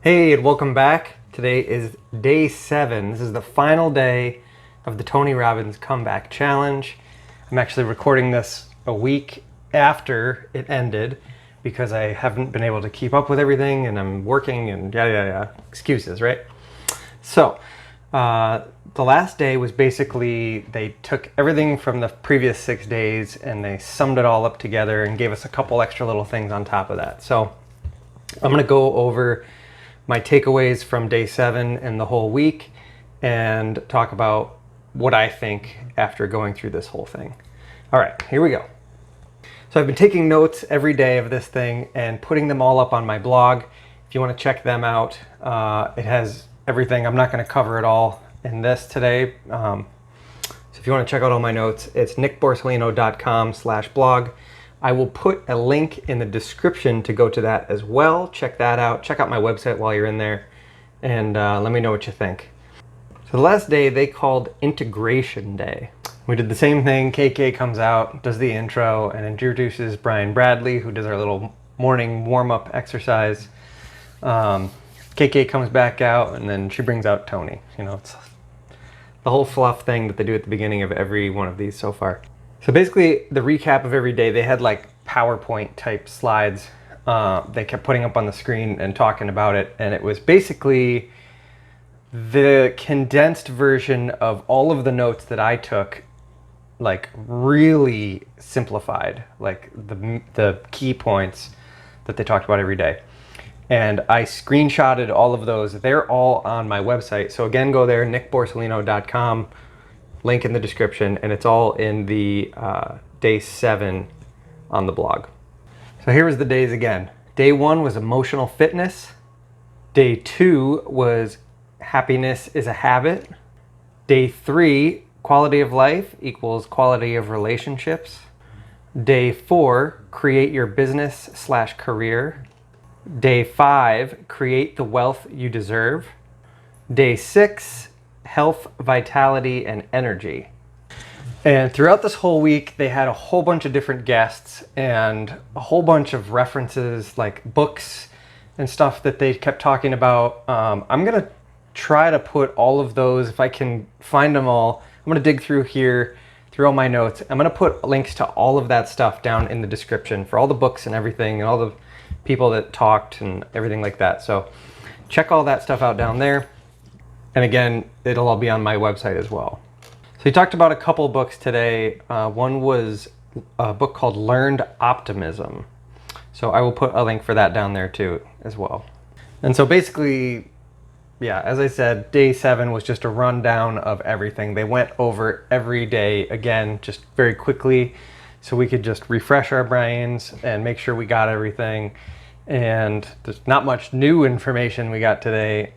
Hey, and welcome back. Today is day 7. This is the final day of the Tony Robbins Comeback Challenge. I'm actually recording this a week after it ended because I haven't been able to keep up with everything and I'm working and yada yada yada. Excuses, right? So, the last day was basically they took everything from the previous 6 days and they summed it all up together and gave us a couple extra little things on top of that. So, I'm going to go over my takeaways from day 7 and the whole week and talk about what I think after going through this whole thing. All right, here we go. So I've been taking notes every day of this thing and putting them all up on my blog. If you want to check them out, it has everything. I'm not going to cover it all in this today. So if you want to check out all my notes, it's nickborsellino.com/blog. I will put a link in the description to go to that as well. Check that out. Check out my website while you're in there and let me know what you think. So the last day they called Integration Day. We did the same thing. KK comes out, does the intro, and introduces Brian Bradley, who does our little morning warm-up exercise. KK comes back out, and then she brings out Tony. You know, it's the whole fluff thing that they do at the beginning of every one of these so far. So basically, the recap of every day, they had like PowerPoint type slides they kept putting up on the screen and talking about it. And it was basically the condensed version of all of the notes that I took, like really simplified, like the key points that they talked about every day. And I screenshotted all of those. They're all on my website. So again, go there, nickborsellino.com. Link in the description, and it's all in the day 7 on the blog. So here was the days again. Day 1 was emotional fitness. Day 2 was happiness is a habit. Day 3, quality of life equals quality of relationships. Day 4, create your business/career. Day 5, create the wealth you deserve. Day 6, health, vitality, and energy. And throughout this whole week, they had a whole bunch of different guests and a whole bunch of references, like books and stuff that they kept talking about. I'm going to try to put all of those, if I can find them all. I'm going to dig through here, through all my notes. I'm going to put links to all of that stuff down in the description for all the books and everything and all the people that talked and everything like that. So check all that stuff out down there. And again, it'll all be on my website as well. So he talked about a couple books today. One was a book called Learned Optimism. So I will put a link for that down there too as well. And so basically, yeah, as I said, day 7 was just a rundown of everything. They went over every day again, just very quickly, so we could just refresh our brains and make sure we got everything. And there's not much new information we got today.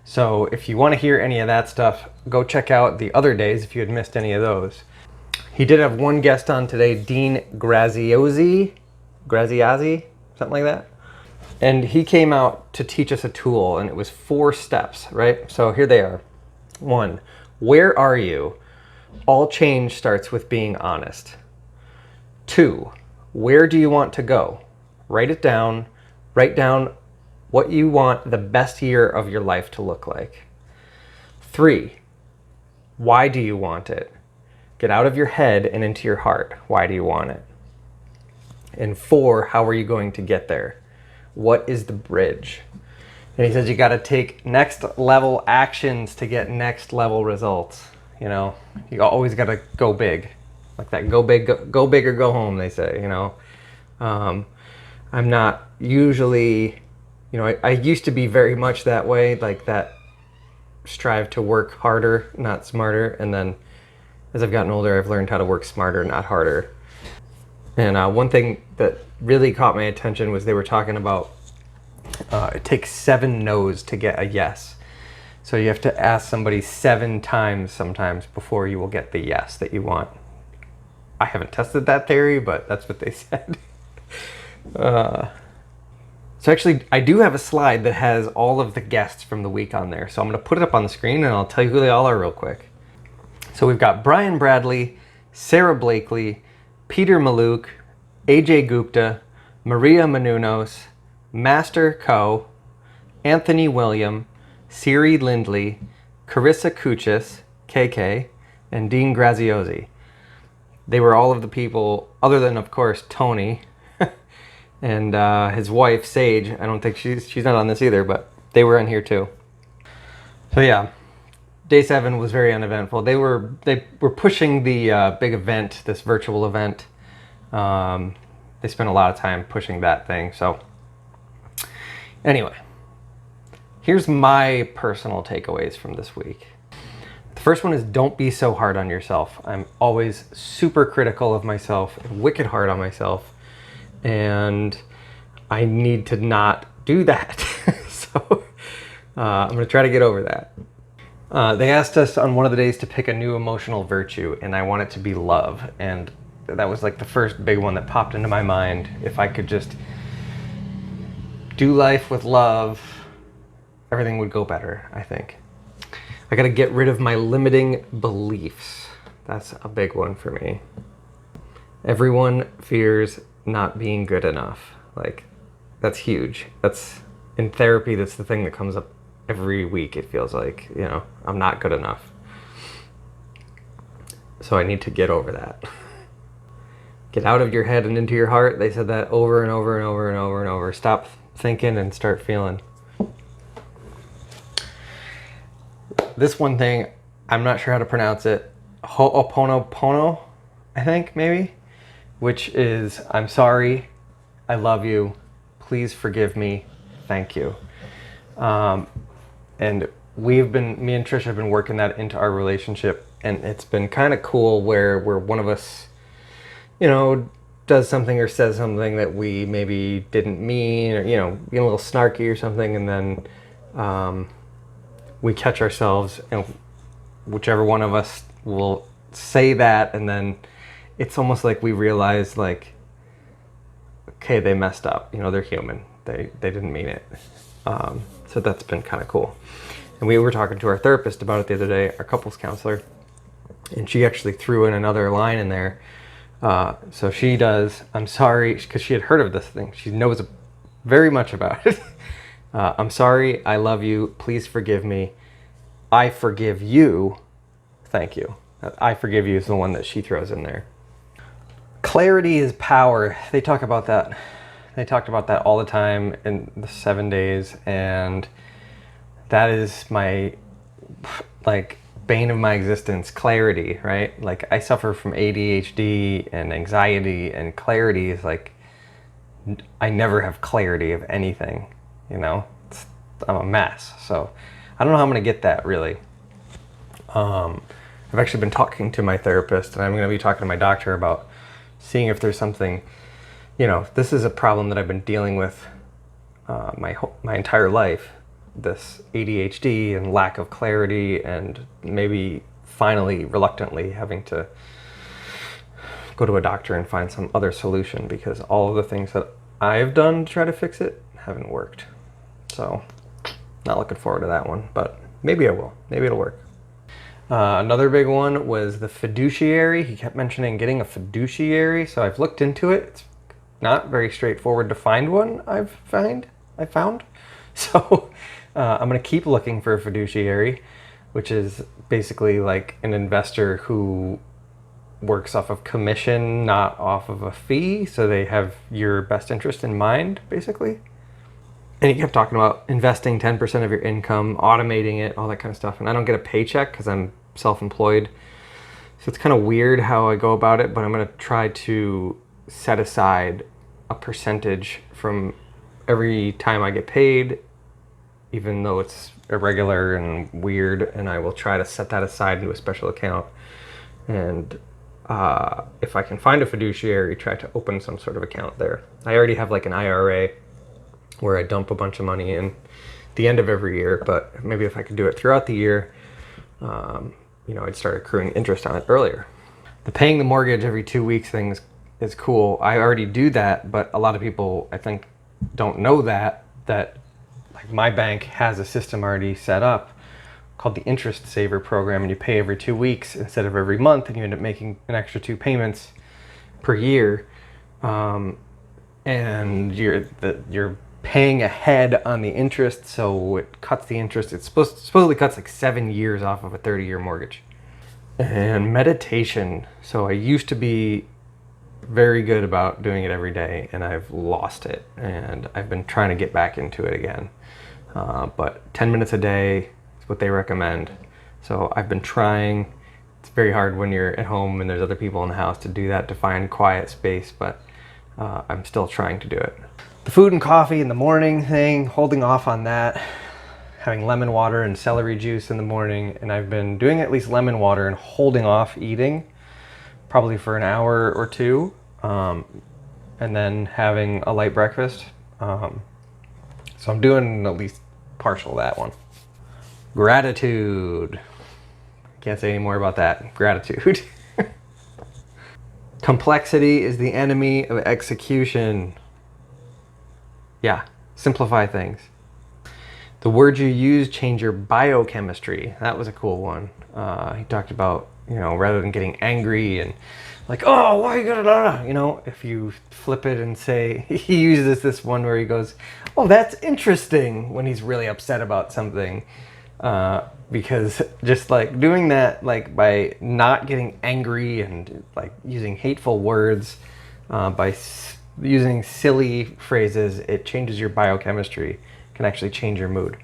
So if you want to hear any of that stuff, go check out the other days if you had missed any of those. He did have one guest on today, Dean Graziosi, something like that. And he came out to teach us a tool, and it was 4 steps, right? So here they are. 1, where are you? All change starts with being honest. 2, where do you want to go? Write it down. Write down what you want the best year of your life to look like. 3, why do you want it? Get out of your head and into your heart. Why do you want it? And 4, how are you going to get there? What is the bridge? And he says you got to take next level actions to get next level results. You know, you always got to go big. Like that go big or go home, they say, you know. I'm not usually, you know, I used to be very much that way, like that strive to work harder, not smarter. And then as I've gotten older, I've learned how to work smarter, not harder. And one thing that really caught my attention was they were talking about it takes 7 no's to get a yes. So you have to ask somebody 7 times sometimes before you will get the yes that you want. I haven't tested that theory, but that's what they said. So actually, I do have a slide that has all of the guests from the week on there. So I'm going to put it up on the screen and I'll tell you who they all are real quick. So we've got Brian Bradley, Sara Blakley, Peter Mallouk, Ajay Gupta, Maria Menounos, Master Co, Anthony William, Siri Lindley, Karissa Kouchis, KK, and Dean Graziosi. They were all of the people, other than, of course, Tony and his wife, Sage. I don't think she's not on this either, but they were in here too. So yeah, day 7 was very uneventful. They were pushing the big event, this virtual event. They spent a lot of time pushing that thing. So anyway, here's my personal takeaways from this week. The first one is don't be so hard on yourself. I'm always super critical of myself, wicked hard on myself, and I need to not do that. So I'm going to try to get over that. They asked us on one of the days to pick a new emotional virtue, and I want it to be love. And that was like the first big one that popped into my mind. If I could just do life with love, everything would go better, I think. I got to get rid of my limiting beliefs. That's a big one for me. Everyone fears not being good enough. Like, that's huge. That's in therapy, that's the thing that comes up every week. It feels like, you know, I'm not good enough. So I need to get over that. Get out of your head and into your heart. They said that over and over and over and over and over. Stop thinking and start feeling. This one thing, I'm not sure how to pronounce it. Ho'oponopono, I think, maybe. Which is, I'm sorry, I love you, please forgive me, thank you. And me and Trish have been working that into our relationship, and it's been kind of cool where one of us, you know, does something or says something that we maybe didn't mean, or, you know, being a little snarky or something, and then we catch ourselves, and whichever one of us will say that, and then it's almost like we realize, like, okay, they messed up. You know, they're human. They didn't mean it. So that's been kind of cool. And we were talking to our therapist about it the other day, our couples counselor, and she actually threw in another line in there. So she does, I'm sorry, because she had heard of this thing. She knows very much about it. I'm sorry, I love you, please forgive me. I forgive you, thank you. I forgive you is the one that she throws in there. Clarity is power. They talk about that. They talked about that all the time in the 7 days, and that is my, like, bane of my existence, clarity, right? Like, I suffer from ADHD and anxiety, and clarity is like, I never have clarity of anything, you know? I'm a mess. So I don't know how I'm going to get that, really. I've actually been talking to my therapist, and I'm going to be talking to my doctor about seeing if there's something, you know, this is a problem that I've been dealing with my entire life, this ADHD and lack of clarity, and maybe finally, reluctantly, having to go to a doctor and find some other solution, because all of the things that I've done to try to fix it haven't worked. So not looking forward to that one, but maybe I will. Maybe it'll work. Another big one was the fiduciary. He kept mentioning getting a fiduciary, so I've looked into it. It's not very straightforward to find one, I found. So I'm going to keep looking for a fiduciary, which is basically like an investor who works off of commission, not off of a fee. So they have your best interest in mind, basically. And he kept talking about investing 10% of your income, automating it, all that kind of stuff. And I don't get a paycheck because I'm self-employed. So it's kind of weird how I go about it, but I'm going to try to set aside a percentage from every time I get paid, even though it's irregular and weird, and I will try to set that aside into a special account. And if I can find a fiduciary, try to open some sort of account there. I already have like an IRA where I dump a bunch of money in the end of every year, but maybe if I could do it throughout the year, you know, I'd start accruing interest on it earlier. The paying the mortgage every 2 weeks thing is cool. I already do that, but a lot of people, I think, don't know that like my bank has a system already set up called the Interest Saver Program, and you pay every 2 weeks instead of every month, and you end up making an extra 2 payments per year. And your paying ahead on the interest, so it cuts the interest. It supposedly cuts like 7 years off of a 30-year mortgage. And meditation. So I used to be very good about doing it every day, and I've lost it, and I've been trying to get back into it again. But 10 minutes a day is what they recommend. So I've been trying. It's very hard when you're at home and there's other people in the house to do that, to find quiet space, but I'm still trying to do it. The food and coffee in the morning thing, holding off on that, having lemon water and celery juice in the morning, and I've been doing at least lemon water and holding off eating probably for an hour or two, and then having a light breakfast. So I'm doing at least partial of that one. Gratitude. Can't say any more about that. Gratitude. Complexity is the enemy of execution. Yeah, simplify things. The words you use change your biochemistry. That was a cool one. He talked about, you know, rather than getting angry and like, oh, why you gotta, you know, if you flip it and say, he uses this one where he goes, oh, that's interesting, when he's really upset about something. Because just like doing that, like by not getting angry and like using hateful words, by using silly phrases, it changes your biochemistry, can actually change your mood.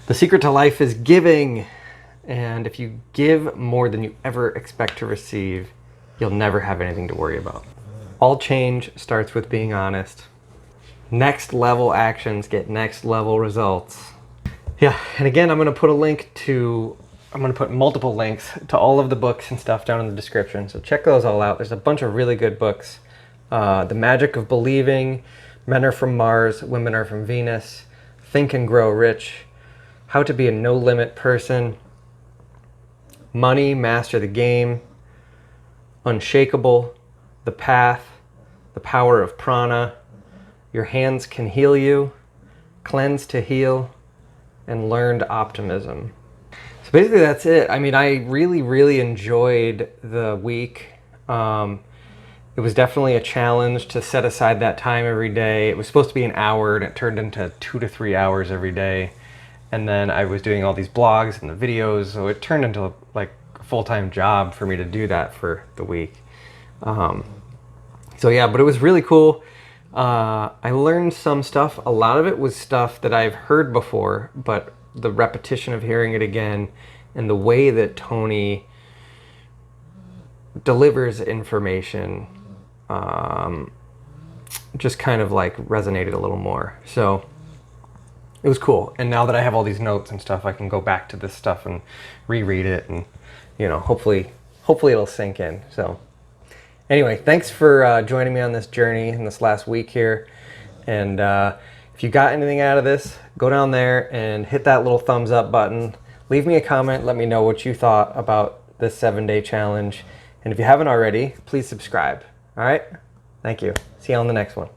The secret to life is giving. And if you give more than you ever expect to receive, you'll never have anything to worry about. All change starts with being honest. Next level actions get next level results. Yeah, and again, I'm going to put multiple links to all of the books and stuff down in the description. So check those all out. There's a bunch of really good books. The Magic of Believing, Men Are From Mars, Women Are From Venus, Think and Grow Rich, How to Be a No Limit Person, Money, Master the Game, Unshakable, The Path, The Power of Prana, Your Hands Can Heal You, Cleanse to Heal, and Learned Optimism. So basically that's it. I mean, I really enjoyed the week. It was definitely a challenge to set aside that time every day. It was supposed to be an hour and it turned into 2 to 3 hours every day. And then I was doing all these blogs and the videos, so it turned into like a full-time job for me to do that for the week. So yeah, but it was really cool. I learned some stuff. A lot of it was stuff that I've heard before, but the repetition of hearing it again and the way that Tony delivers information just kind of like resonated a little more. So it was cool. And now that I have all these notes and stuff, I can go back to this stuff and reread it, and you know, hopefully it'll sink in. So anyway, thanks for joining me on this journey in this last week here. And if you got anything out of this, go down there and hit that little thumbs up button. Leave me a comment. Let me know what you thought about this 7-day challenge. And if you haven't already, please subscribe. All right? Thank you. See you on the next one.